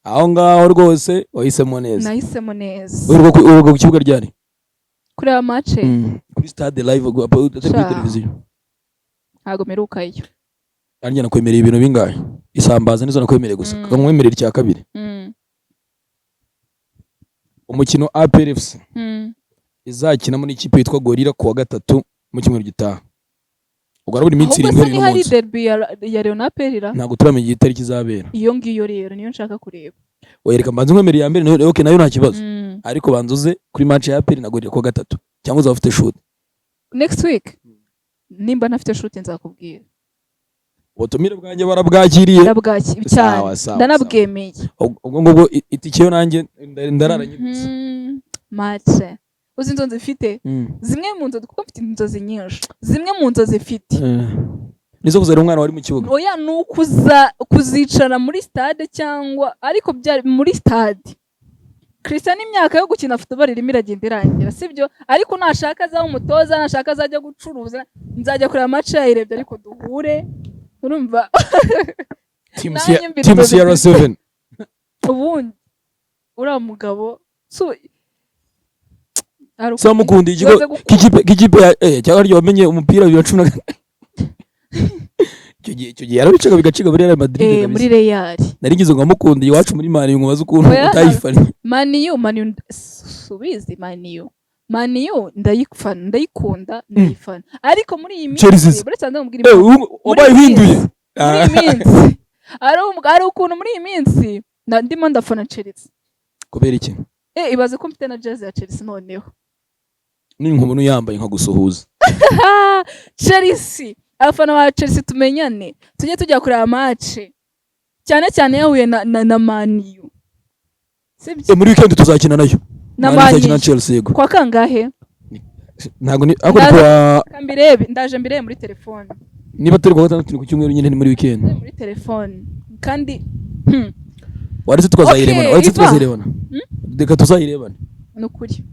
Speaker 2: aho ngaho rwose wahisemo neza
Speaker 1: nahisemo neza
Speaker 2: urwo ku kibuga ryari
Speaker 1: kuri aya match
Speaker 2: kuri stade live kuri televiziyo
Speaker 1: ntago merukayo
Speaker 2: arnjye nakwemereye ibintu bingahe isambaza nizo nakwemereye gusa kamwemerera icya kabiri umukino APRFC izakinamo n'ikipe yitwa Gorilla kuwa 3 mu cyumweru gitaha ubwo araburi iminsi 7
Speaker 1: n'umunsi hari derby ya Leona Perira
Speaker 2: ntago turamenya igitari kizabera
Speaker 1: iyo ngiyo rero niyo nshaka kureba
Speaker 2: wereka mbanze nkwemereye ya mbere okay nayo nta kibazo ariko banzuze kuri match ya Perira na Gorilla kuwa 3 cyangwa uzafite shoot
Speaker 1: next week nimba ntafite shoot nzakubwira
Speaker 2: ubutumire bwanjye barabwakiriye
Speaker 1: cyane ndanabwemeye
Speaker 2: ubwo ngubwo itikiyo nanjye ndararanye
Speaker 1: match uzi inzozi zifite zimwe mu nzozi kuko mfite inzozi nyinshi zimwe mu nzozi zifite
Speaker 2: nizo kuzera umwana wari mu kibuga
Speaker 1: oya kuzicara muri stade cyangwa ariko byari muri stade Christian imyaka yo gukina football irimo iragenda irangira sibyo ariko nashaka aza umutoza nashaka azajya gucuruza nzajya kureba match yayirebye ariko duhure urumva
Speaker 2: team CR7
Speaker 1: ubundi ura mugabo
Speaker 2: so mukundi ikigo kikipe cyangwa ryo wamenye umupira 2010 icyo gihe yarabicaga bigaciga muri Real Madrid
Speaker 1: muri Real
Speaker 2: narigize ngo mukundi iwacu muri Mani ngo baze ukuntu utayifanye
Speaker 1: Mani subizi Mani ndayikunda ndayifana ariko muri iyi minsi buretse ndamubwira
Speaker 2: wabaye hinduye
Speaker 1: ari ukuntu muri iyi minsi ndimo ndafana Chelsea
Speaker 2: kubera iki
Speaker 1: ibaze ko mfite na jersey ya Chelsea noneho
Speaker 2: ni nk'umuntu yambaye nka gusuhuza
Speaker 1: Chelsea abafana ba Chelsea tumenyane tujye tujya kureba match cyane yahuye na Man U
Speaker 2: sibyo muri weekend tuzakina nayo
Speaker 1: na Man U
Speaker 2: Chelsea yego
Speaker 1: kwa kangahe
Speaker 2: ntago ni ako kwa
Speaker 1: kambirebe ndaje mbirebe muri telefone
Speaker 2: niba atari kuwa gatandatu ni ku cyumweru nyine ni muri weekend
Speaker 1: muri telefone kandi
Speaker 2: waretse tukazayirebana reka tuzayirebane
Speaker 1: nukuri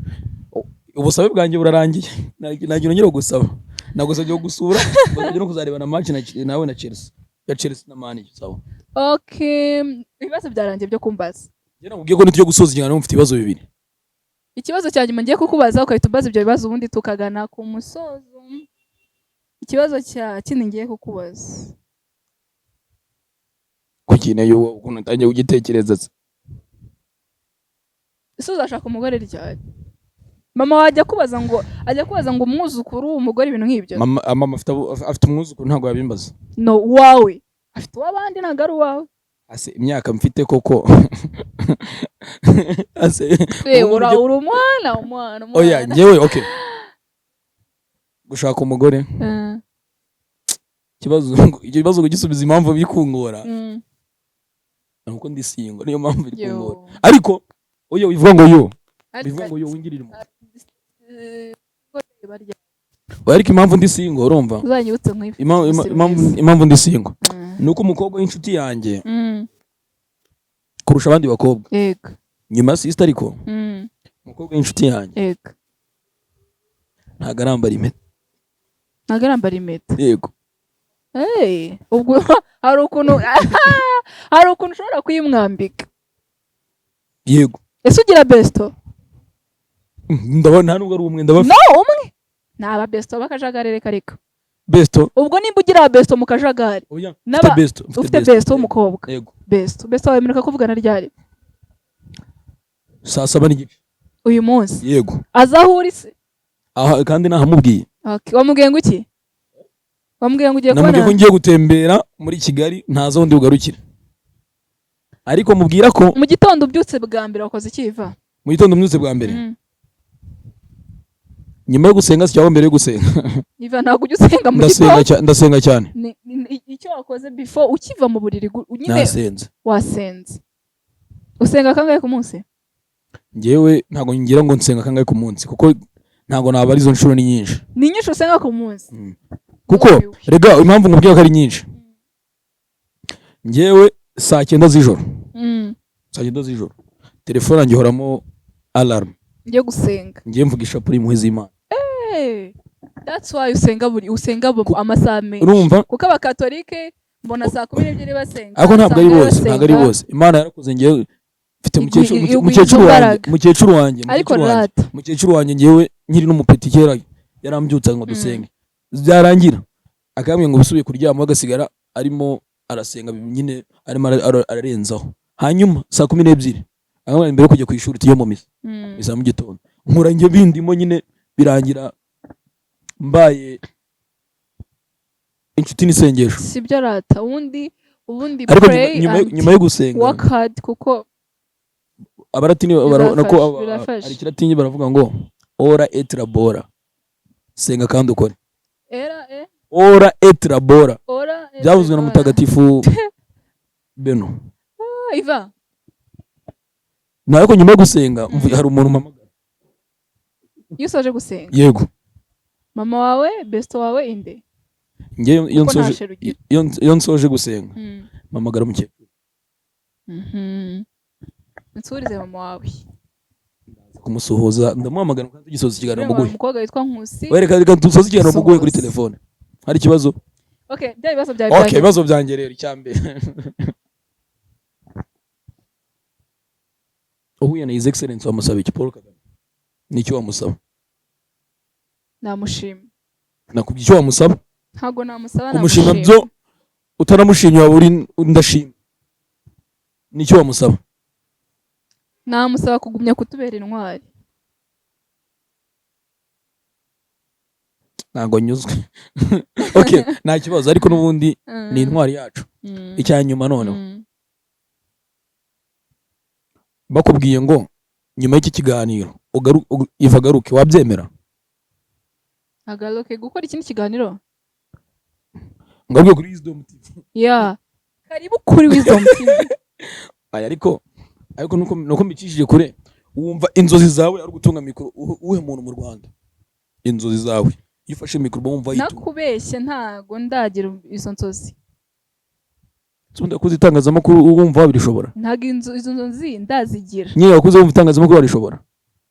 Speaker 2: ubusabe bwanjye burarangiye nagira nyiro gusaba nagusabye gusura bazaje no kuzarebana match nawe na Chelsea ya Chelsea na Man sawa
Speaker 1: okay ibibazo byarangiye byo kumbaza
Speaker 2: njye namubwiye ko nitujye gusoza ikiganiro mfite ibibazo bibiri
Speaker 1: ikibazo cyanjye ngiye kukubaza ukahita ubaza ibyo bibazo ubundi tukagana ku musozo ikibazo cya kindi ngiye kukubaza
Speaker 2: kukineye ukuntu ntangiye ugitekereza
Speaker 1: ese uzashaka umugore ryari mama wajya kubaza ngo umwuzukuru umugore ibintu nk'ibyo
Speaker 2: mama afite umwuzukuru ntabwo yabimbaza
Speaker 1: no wawe afite uw'abandi ntabwo ari uwawe
Speaker 2: ase imyaka mfite koko ase
Speaker 1: uri umwana
Speaker 2: oya njyewe okay gushaka umugore ikibazo kugisubiza impamvu bikungora nuko ndi single niyo mpamvu bikungora ariko oya bivuga ngo yo wingirira ariko impamvu ndi single urumva
Speaker 1: uzanyibutse nk'ifi
Speaker 2: impamvu ndi single nuko umukobwa w'inshuti yanjye kurusha abandi bakobwa
Speaker 1: yego
Speaker 2: nyuma sister ariko umukobwa w'inshuti yanjye
Speaker 1: yego
Speaker 2: ntago arambara impeta
Speaker 1: yego ubwo hari ukuntu ushobora kuyimwambika
Speaker 2: yego
Speaker 1: ese ugira besto
Speaker 2: ndabona nubwo ari umwe
Speaker 1: umwe ni aba besto bakajagari reka
Speaker 2: besto
Speaker 1: ubwo nimba ugira besto mu kajagari ufite besto w'umukobwa
Speaker 2: yego
Speaker 1: besto wemereka kuvugana ryari
Speaker 2: saa 7:30
Speaker 1: uyu munsi
Speaker 2: yego
Speaker 1: azahura ise
Speaker 2: aha kandi nahamubwiye
Speaker 1: wamubwiye ngo iki wamubwiye ngo ugiye kubona
Speaker 2: namubwiye ko ngiye gutembera muri Kigali ntazo wundi ugarukira ariko mubwira ko
Speaker 1: mu gitondo ubyutse bwa mbere wakoze ikiva
Speaker 2: mu gitondo mbyutse bwa mbere nyuma yo gusenga cyangwa mbere yo gusenga
Speaker 1: iva ntabwo ujya usenga mu gitondo
Speaker 2: ndasenga cyane
Speaker 1: icyo wakoze before ukiva mu buriri nyine
Speaker 2: nasenze
Speaker 1: wasenze usenga kangahe ku munsi
Speaker 2: njyewe ntabwo ngira ngo nsenga kangahe ku munsi kuko ntabwo naba ari zo nshuro ni nyinshi
Speaker 1: usenga ku munsi
Speaker 2: kuko rega impamvu nkubwiye ko ari nyinshi njyewe saa 9 z'ijoro telefone yanjye ihoramo alarm
Speaker 1: ngiye gusenga
Speaker 2: ngiye mvugisha kuri impuhwe z'Imana
Speaker 1: that's why usenga amasaha menshi
Speaker 2: urumva
Speaker 1: kuko abakatolike mbona saa 12 basenga
Speaker 2: ariko ntabwo ari bose Imana yarakoze ngiye mfite mukecuru wanjye ngiyewe nkiri n'umupeti kera yarambyutsa ngo dusenge byarangira akambye ngo bisubiye kuryama agasigara arimo arasenga nyine arimo ararenzaho hanyuma saa 12 aho mbere kujya kwishuri tiyo mu misa mu gitondo nkura nge bindimo nyine birangira mbaye inshuti n'isengesho
Speaker 1: sibyo rata ubundi
Speaker 2: ariko nyuma yo gusenga
Speaker 1: work hard kuko
Speaker 2: abaratini nako ari kiratini baravuga ngo ora et labora senga kandi ukore ora et labora byavuzwe na mutagatifu Beno
Speaker 1: iva
Speaker 2: nako nyuma yo gusenga hari umuntu mpamagara
Speaker 1: iyo usoje gusenga
Speaker 2: yego
Speaker 1: mama wawe besto wawe inde
Speaker 2: nge iyo nsoje gusenga mpamagara mukecuru
Speaker 1: nsurize mama wawe
Speaker 2: kumusuhuza ndamuhamagara kandi tugisoza ikiganiro muguye
Speaker 1: umukobwa witwa Nkusi
Speaker 2: reka tusoze ikiganiro muguye kuri telefone hari ikibazo
Speaker 1: bya bibazo byawe
Speaker 2: ibibazo byanjye rero icyambere uhuye na his excellence wamusaba iki Paul Kagame nicyo wamusaba
Speaker 1: namushima
Speaker 2: nakubye icyo wamusaba
Speaker 1: ntago namusaba
Speaker 2: kumushima byo utaramushimye waba uri ndashima nicyo wamusaba
Speaker 1: namusaba kugumya kutubera intwari
Speaker 2: ntago nyuzwe okay nta kibazo ariko n'ubundi ni intwari yacu icyanyuma noneho bakubwiye ngo nyuma y'iki kiganiro ivagaruke wabyemera
Speaker 1: agaruke gukora ikindi kiganiro
Speaker 2: ngabwe kuri Wisdom TV
Speaker 1: karibu kuri Wisdom TV
Speaker 2: ariko nuko mbicishije kure wumva inzozi zawe ari gutunga mikoro uhe muntu mu Rwanda inzozi zawe iyo ufashe mikoro wumva yitu
Speaker 1: nakubeshye ntago ndagira izo nzozi
Speaker 2: tunda kuzi itangazamakuru wumva wabishobora
Speaker 1: ntago izo nzozi ndazigira
Speaker 2: nyine wakuze wumva itangazamakuru warishobora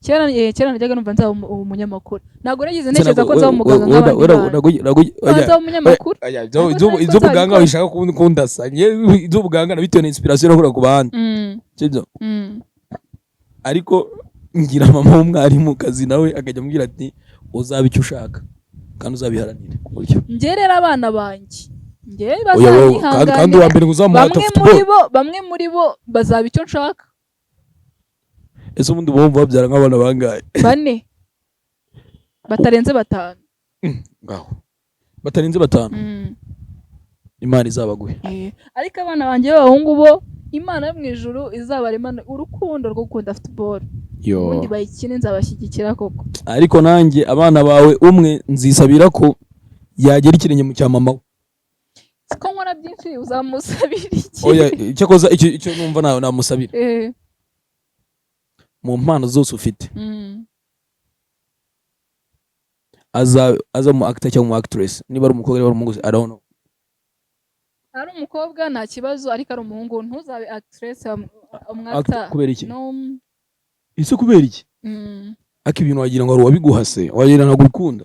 Speaker 1: kera najyaga numva nzaba umunyamakuru ntabwo nagize ntekereza ko nzaba umuganga nzaba umunyamakuru
Speaker 2: izo buganga bishaka kundasa izo buganga nabitewe na inspiration nakura ku bandi sibyo ariko ngira mama w'umwarimu kazi nawe akajya ambwira ati uzaba icyo ushaka kandi uzabiharanira gutyo
Speaker 1: njye rero abana banjye njye bazanyihanganira
Speaker 2: kandi wa mbere uzamuha
Speaker 1: bamwe muri bo bazaba icyo nshaka
Speaker 2: ese ubundi bumva babyara nk'abana bangahe
Speaker 1: 4 batarenze 5
Speaker 2: ngaho batarenze 5 Imana izabaguhe
Speaker 1: ariko abana banjye b'abahungu bo Imana yo mu ijuru izabaremana urukundo rwo gukunda football ubundi bayikine nzabashyigikira koko
Speaker 2: ariko nanjye abana bawe umwe nzisabira ko yagera ikirenge mu cya mama we
Speaker 1: ko nkora byinshi uzamusabira iki
Speaker 2: oya icyo koza icyo numva namusabira mu mpano zose ufite aza mu actor cyangwa mu actress niba ari umukobwa niba ari umuhungu I don't know
Speaker 1: ari umukobwa nta kibazo ariko ari umuhungu ntuzabe actress umwata
Speaker 2: kubera iki ise kubera iki aki ibintu wagira ngo ari wabiguhase wagira ntabwo ukunda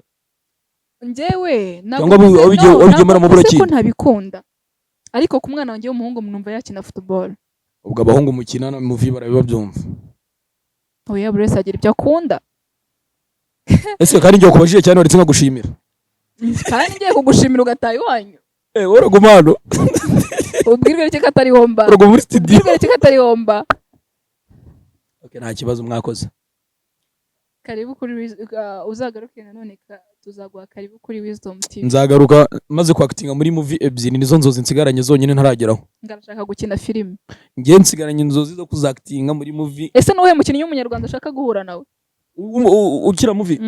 Speaker 1: njyewe
Speaker 2: wabigemara mu buraki
Speaker 1: ko ntabikunda ariko ku mwana wanjye w'umuhungu mwumva yakina football
Speaker 2: ubwo abahungu mukina mu vi barabiba byumva
Speaker 1: oya buri wese agira ibyo akunda
Speaker 2: ese kandi ngiye kubajije cyane waretse nkagushimira
Speaker 1: kandi ngiye kugushimira ugataha iwanyu
Speaker 2: uraguma hano
Speaker 1: ubwirwe iki katari homba
Speaker 2: uraguma muri studio
Speaker 1: ubwirwe iki katari homba
Speaker 2: nta kibazo mwakoze
Speaker 1: karibu kuri uzagaruke nanone tuzaguha karibu kuri Wisdom TV
Speaker 2: nzagaruka maze kwactinga muri movie ebyiri nizo nzozi nsigaranye zonyine ntarageraho
Speaker 1: ngarashaka gukina filime
Speaker 2: ngiye nsigaranye inzozi zo kuzactinga muri movie
Speaker 1: ese nuwe mukinnyi w'umunyarwanda ashaka guhura nawe
Speaker 2: ukira movie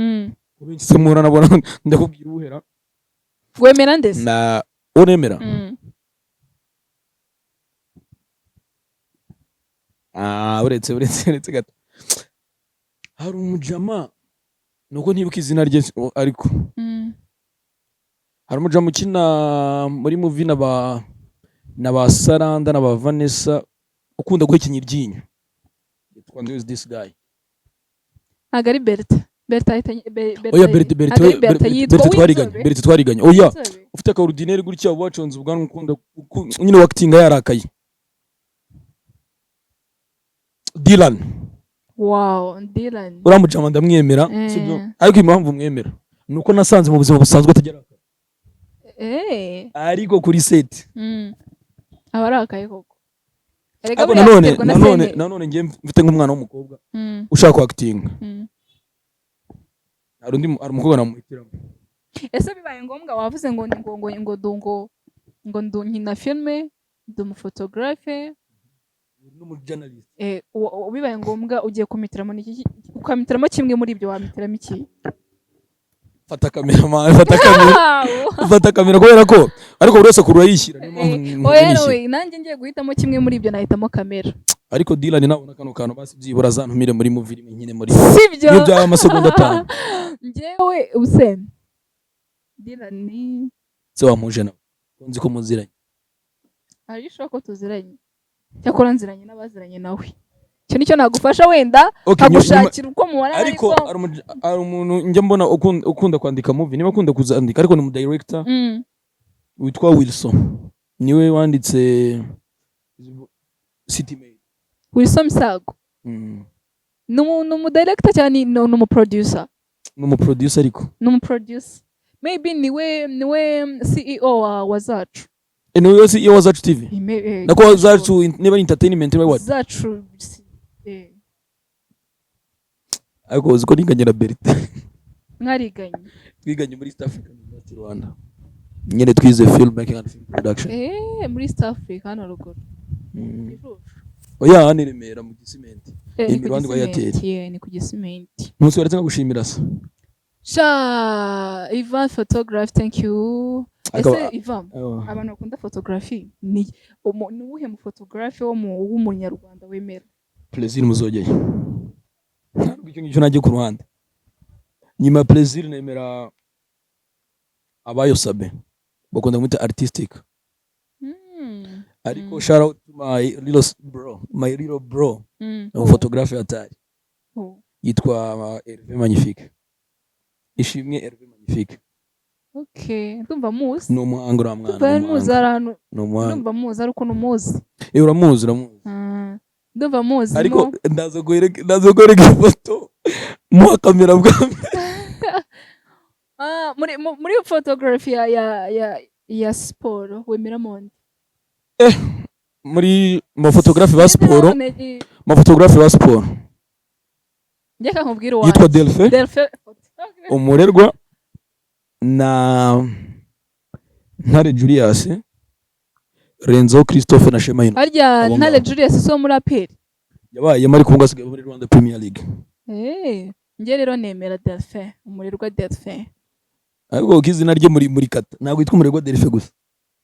Speaker 2: ubikise muhura nabona ndakubwira uhera
Speaker 1: wemera ndese
Speaker 2: na unemera uretse gato hari umujama nuko ntibuka izina rye ariko hari umujama ukina muri movie na ba Saranda na ba Vanessa ukunda guhekenya iryinyo twande is this guy
Speaker 1: agari Berta
Speaker 2: oya Berta twariganye oya ufite ka ordinaire gutya waconze ubwanwa ukunda nyine wactinga yarakaye Dylan uramujama ndamwemera sibyo ariko impamvu mwemera nuko nasanze mu buzima busanzwe atagera ariko kuri set
Speaker 1: abarakaye koko
Speaker 2: ariko nanone ngiye mfite nk'umwana w'umukobwa ushaka kwactinga hari umukobwa namuhitiramo
Speaker 1: ese bibaye ngombwa wavuze ngo nkina filme ndi umufotographe
Speaker 2: n'umujournalist
Speaker 1: bibaye ngombwa ugiye kumitiramo n'iki ukamitiramo kimwe muri ibyo wamitiramo iki
Speaker 2: fata kamera kubera ko ariko buri wese kurura yishyira
Speaker 1: oya nanjye ngiye guhitamo kimwe muri ibyo nahitamo kamera
Speaker 2: ariko Dylan nabona kano kantu basi byibura zantumire muri movie rimwe nyine muri
Speaker 1: sibyo
Speaker 2: iyo byaba amasegonda 5
Speaker 1: njyewe Useni Dylan
Speaker 2: se wamuje nawe nzi ko muziranye
Speaker 1: ari shoko tuziranye cyakora nziranye n'abaziranye nawe cyo nicyo nagufasha wenda agushakira uko mubona
Speaker 2: ariko ari umuntu njye mbona ukunda kwandika movie niba akunda kuzandika ariko ni mu director witwa Wilson niwe wanditse City Maid
Speaker 1: Wilson Misago numu director cyane numu producer
Speaker 2: ariko
Speaker 1: numu producer maybe niwe CEO wa Zacu
Speaker 2: niwe CEO wa Zacu TV nako Zacu niba entertainment niwe what
Speaker 1: Zacu
Speaker 2: ariko uziko ninganye na Berta
Speaker 1: mwariganye
Speaker 2: twiganye muri East Africa University Rwanda nyine twize film making and film production
Speaker 1: muri East Africa hano ruguru
Speaker 2: oya hano Remera mu Gisimenti imirwanda wa Airtel
Speaker 1: ni ku Gisimenti
Speaker 2: umunsi waretse ngagushimira se
Speaker 1: Ivan photograph thank you ese Ivan abantu bakunda photography ni uwuhe mu photography w'umunyarwanda wemera
Speaker 2: Plaisir muzogeye icyo ngicyo najye ku ruhande nyuma Plaisir nemera Abayo Sabe bakunda kumwita artistic ariko shout out to my little bro photographe atari yitwa Hervé Magnifique Ishimwe Hervé Magnifique.
Speaker 1: Okay, ndumva muzi.
Speaker 2: Ni umuhanga uriya mwana.
Speaker 1: Ndumva muzi ariko numuzi.
Speaker 2: Uramuzi.
Speaker 1: Ndumva muzi.
Speaker 2: Ariko ndazo kwereka ifoto mu kamera bwamwe.
Speaker 1: Muri photography ya sport wemera monde.
Speaker 2: Muri photography ba sport. Photography ba sport.
Speaker 1: Njye nkubwira uwa.
Speaker 2: Yitwa Delphin. Umurerwa na Ntare Julius, Renzo Christophe na Shema Hino.
Speaker 1: Harya Ntare Julius so muri APR.
Speaker 2: Yabaye mari kunga asigaye muri Rwanda Premier League.
Speaker 1: Nje rero nemera Delphin, umurerwa Delphin.
Speaker 2: Ariko kizina rye muri kata. Ntabwo yitwa umurerwa Delphin gusa.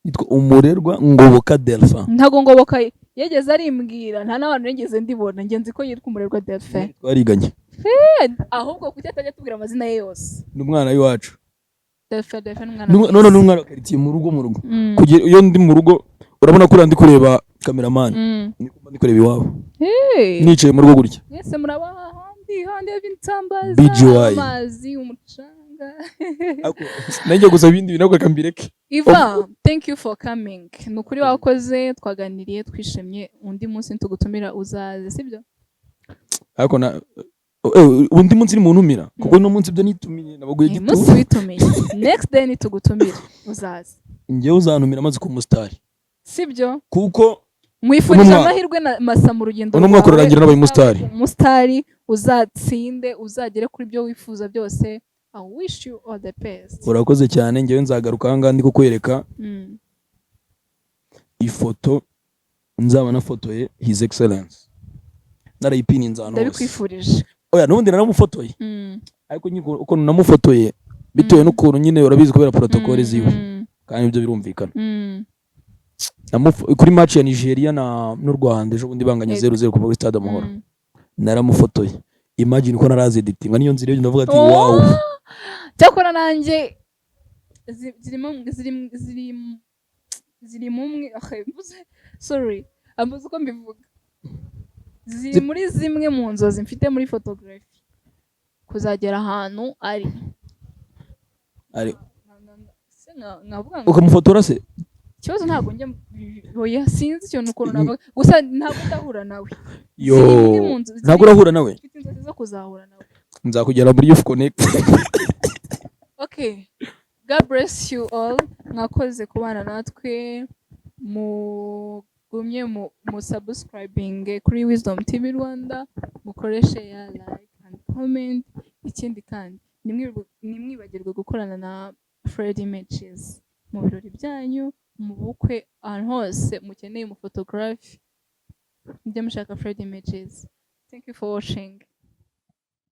Speaker 2: Yitwa umurerwa Ngoboka Delphin.
Speaker 1: Ntago Ngoboka yegeze arimbwira, nta nabantu nigeze ndibona, nge nzi ko yitwa umurerwa Delphin.
Speaker 2: Twariganye.
Speaker 1: Ahubwo kuki atajya tubwira amazina ye yose.
Speaker 2: Ni umwana w'iwacu.
Speaker 1: Delphin mwana.
Speaker 2: None n'umwana karitiye mu rugo. Kugira iyo ndi mu rugo urabona ko ndi kureba cameraman. Ndi kureba iwabo. Nicaye mu rugo gutya.
Speaker 1: Yese muraba handi y'intambaza.
Speaker 2: BGY.
Speaker 1: Amazi umucanga.
Speaker 2: Nanjye gusa ibindi binako kambireke.
Speaker 1: Iva, thank you for coming. Nukuri wakoze twaganiriye twishimye undi munsi ntugutumira uzaze sibyo?
Speaker 2: Ariko na undi munsi ni muntumira kuko no munsi byo nitumiye nabaguye gitu.
Speaker 1: Munsi witumiye. Next day nitugutumira uzaze.
Speaker 2: Ngiye uzantumira amaze ku mustari.
Speaker 1: Sibyo?
Speaker 2: Kuko
Speaker 1: mwifurije amahirwe na masa mu rugendo.
Speaker 2: Uno mwaka urangira nabaye mustari.
Speaker 1: Mustari uzatsinde uzagere kuri byo wifuza byose. I wish you all the best.
Speaker 2: Urakoze cyane ngewe nzagaruka hanga ndi kukwereka ifoto nzaba na foto ye His Excellence. Narayipini nzano.
Speaker 1: Ndabikwifurije.
Speaker 2: Oya nubundi naramufotoye. Ariko nyiko uko namufotoye bitewe n'ukuntu nyine urabizi kubera protocole ziwe. Kandi ibyo birumvikana. Kuri match ya Nigeria n'u Rwanda ejo bundi banganye 0-0 kuva kuri Stade Amahoro. Naramufotoye. Imagine ko narazi editing niyo nzire ndavuga ati wow.
Speaker 1: Cyakora nanjye ziri mumwe sorry ambuze uko mbivuga. Ziri muri zimwe mu nzozi mfite muri photography kuzagera ahantu ari nkavuga ngo
Speaker 2: ukamufotora se
Speaker 1: ikibazo ntabwo njye oya sinzi ikintu ukuntu navuga gusa ntabwo ndahura nawe
Speaker 2: ntabwo urahura nawe
Speaker 1: mfite inzozi zo kuzahura nawe
Speaker 2: nzakugera muri Youth Connect.
Speaker 1: Okay, God bless you all. Mwakoze kubana natwe mugumye mu subscribing kuri Wisdom TV Rwanda, mukoreshe ya like and comment. Ikindi kandi nimwibagirwe gukorana na Fred Images mu birori byanyu, mu bukwe, ahantu hose mukeneye mu photography. Njye mushaka Fred Images. Thank you for watching.